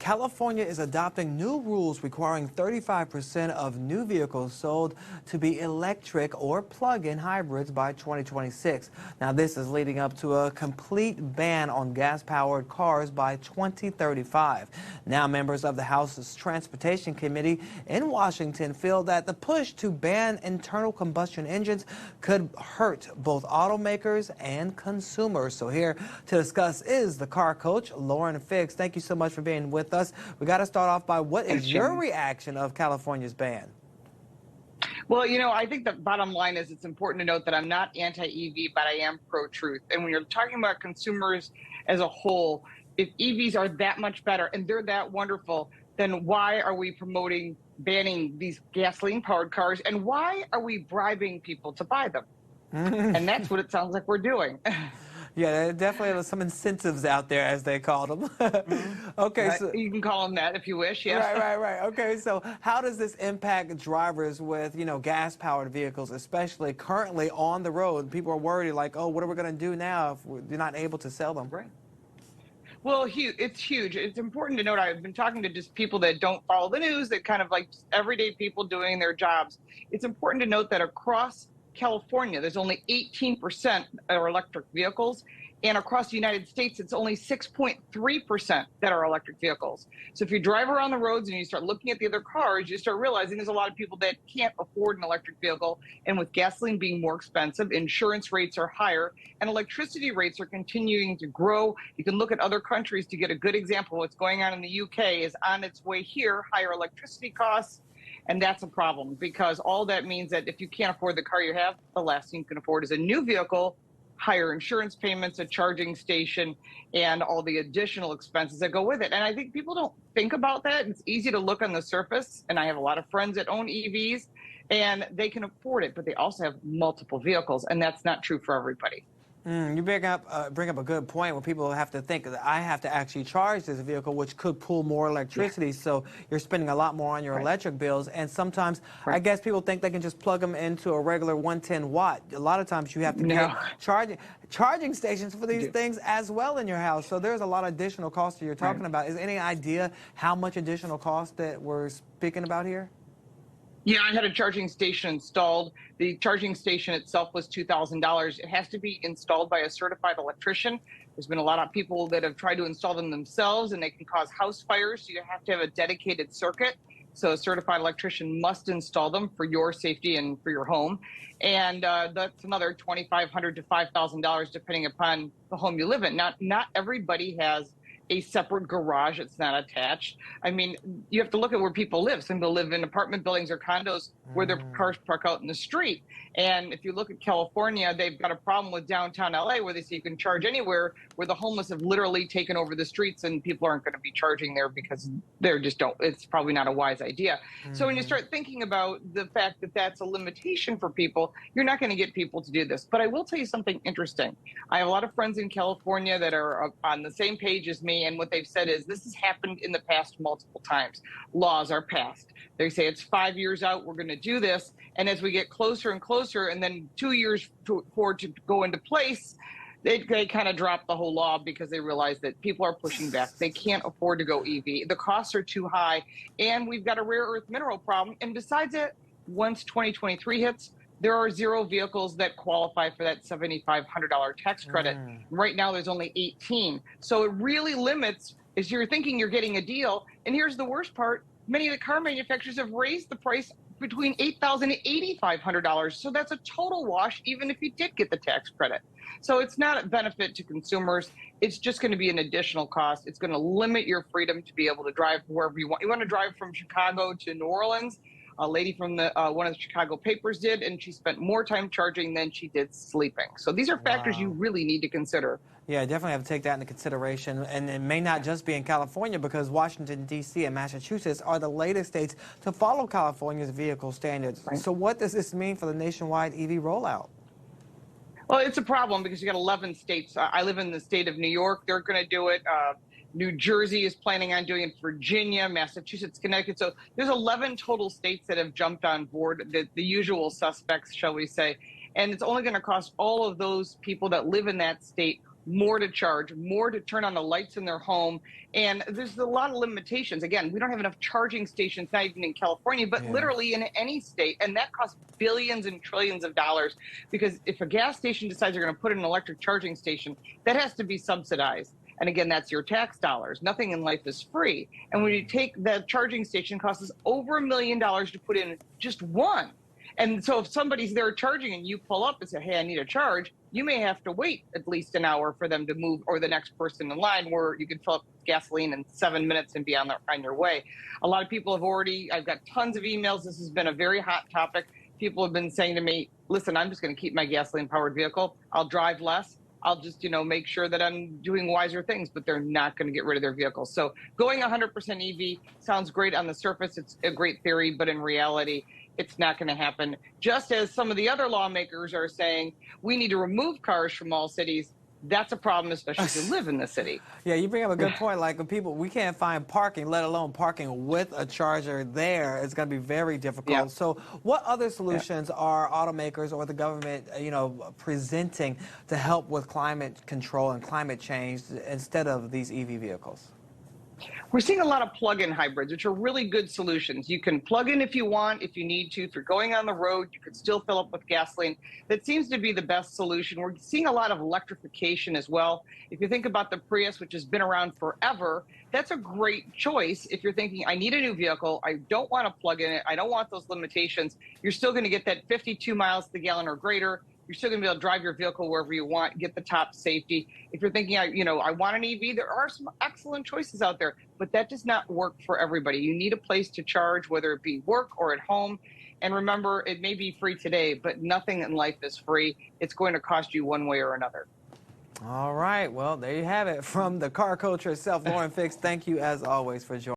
California is adopting new rules requiring 35% of new vehicles sold to be electric or plug-in hybrids by 2026. Now, this is leading up to a complete ban on gas-powered cars by 2035. Now, members of the House's Transportation Committee in Washington feel that the push to ban internal combustion engines could hurt both automakers and consumers. So here to discuss is the car coach, Lauren Fix. Thank you so much for being with us. We got to start off by what is your reaction of California's ban? Well, I think the bottom line is it's important to note that I'm not anti-EV, but I am pro-truth. And when you're talking about consumers as a whole, if EVs are that much better and they're that wonderful, then why are we banning these gasoline-powered cars? And why are we bribing people to buy them? And that's what it sounds like we're doing. Yeah, there definitely are some incentives out there, as they call them. Okay, so you can call them that if you wish. Yes. Right. Okay, so how does this impact drivers with, gas-powered vehicles, especially currently on the road? People are worried, like, oh, what are we going to do now if we're not able to sell them? Right. Well, it's huge. It's important to note, I've been talking to just people that don't follow the news, that kind of like everyday people doing their jobs. It's important to note that across California, there's only 18% are electric vehicles, and across the United States, it's only 6.3% that are electric vehicles. So if you drive around the roads and you start looking at the other cars, you start realizing there's a lot of people that can't afford an electric vehicle. And with gasoline being more expensive, insurance rates are higher, and electricity rates are continuing to grow. You can look at other countries to get a good example of what's going on in the UK is on its way here, higher electricity costs. And that's a problem, because all that means that if you can't afford the car you have, the last thing you can afford is a new vehicle, higher insurance payments, a charging station, and all the additional expenses that go with it. And I think people don't think about that. It's easy to look on the surface, and I have a lot of friends that own EVs, and they can afford it, but they also have multiple vehicles, and that's not true for everybody. You bring up a good point where people have to think that I have to actually charge this vehicle, which could pull more electricity. Yeah. So you're spending a lot more on your electric bills. And sometimes I guess people think they can just plug them into a regular 110 watt. A lot of times you have to get charging stations for these things as well in your house. So there's a lot of additional costs that you're talking about. Is any idea how much additional cost that we're speaking about here? Yeah, I had a charging station installed. The charging station itself was $2,000. It has to be installed by a certified electrician. There's been a lot of people that have tried to install them themselves, and they can cause house fires. So you have to have a dedicated circuit. So a certified electrician must install them for your safety and for your home. And that's another $2,500 to $5,000, depending upon the home you live in. Not everybody has a separate garage that's not attached. I mean, you have to look at where people live. Some people live in apartment buildings or condos where their cars park out in the street. And if you look at California, they've got a problem with downtown LA where they say you can charge anywhere, where the homeless have literally taken over the streets and people aren't going to be charging there because it's probably not a wise idea. So when you start thinking about the fact that that's a limitation for people, you're not going to get people to do this. But I will tell you something interesting. I have a lot of friends in California that are on the same page as me. And what they've said is this has happened in the past multiple times. Laws are passed. They say it's 5 years out, we're going to do this. And as we get closer and closer, and then 2 years for it to go into place, they kind of drop the whole law because they realize that people are pushing back. They can't afford to go EV. The costs are too high. And we've got a rare earth mineral problem. And besides it, once 2023 hits, there are 0 vehicles that qualify for that $7,500 tax credit. Right now, there's only 18. So it really limits, as you're thinking you're getting a deal. And here's the worst part. Many of the car manufacturers have raised the price between $8,000 and $8,500. So that's a total wash, even if you did get the tax credit. So it's not a benefit to consumers. It's just going to be an additional cost. It's going to limit your freedom to be able to drive wherever you want. You want to drive from Chicago to New Orleans? A lady from one of the Chicago papers did, and she spent more time charging than she did sleeping. So these are factors you really need to consider. Yeah, definitely have to take that into consideration. And it may not just be in California, because Washington, D.C. and Massachusetts are the latest states to follow California's vehicle standards. So what does this mean for the nationwide EV rollout? Well, it's a problem because you got 11 states. I live in the state of New York. They're going to do it. New Jersey is planning on doing it, Virginia, Massachusetts, Connecticut. So there's 11 total states that have jumped on board, the usual suspects, shall we say. And it's only going to cost all of those people that live in that state more to charge, more to turn on the lights in their home. And there's a lot of limitations. Again, we don't have enough charging stations, not even in California, but Yeah. literally in any state. And that costs billions and trillions of dollars, because if a gas station decides they're going to put in an electric charging station, that has to be subsidized. And again, that's your tax dollars. Nothing in life is free. And when you take the charging station, costs us over $1 million to put in just one. And so if somebody's there charging and you pull up and say, hey, I need a charge, you may have to wait at least an hour for them to move, or the next person in line, where you can fill up gasoline in 7 minutes and be on your way. A lot of people have I've got tons of emails. This has been a very hot topic. People have been saying to me, listen, I'm just going to keep my gasoline powered vehicle. I'll drive less. I'll just, make sure that I'm doing wiser things, but they're not going to get rid of their vehicles. So going 100% EV sounds great on the surface. It's a great theory, but in reality, it's not going to happen. Just as some of the other lawmakers are saying, we need to remove cars from all cities. That's a problem, especially if you live in the city. Yeah, you bring up a good point. Like, when we can't find parking, let alone parking with a charger there, it's going to be very difficult. Yeah. So what other solutions are automakers or the government, presenting to help with climate control and climate change instead of these EV vehicles? We're seeing a lot of plug-in hybrids, which are really good solutions. You can plug in if you want, if you need to. If you're going on the road, you could still fill up with gasoline. That seems to be the best solution. We're seeing a lot of electrification as well. If you think about the Prius, which has been around forever, that's a great choice. If you're thinking, I need a new vehicle, I don't want to plug in it, I don't want those limitations, you're still going to get that 52 miles to the gallon or greater. You're still going to be able to drive your vehicle wherever you want, get the top safety. If you're thinking, I want an EV, there are some excellent choices out there, but that does not work for everybody. You need a place to charge, whether it be work or at home. And remember, it may be free today, but nothing in life is free. It's going to cost you one way or another. All right. Well, there you have it. From the car culture itself, Lauren Fix, thank you as always for joining.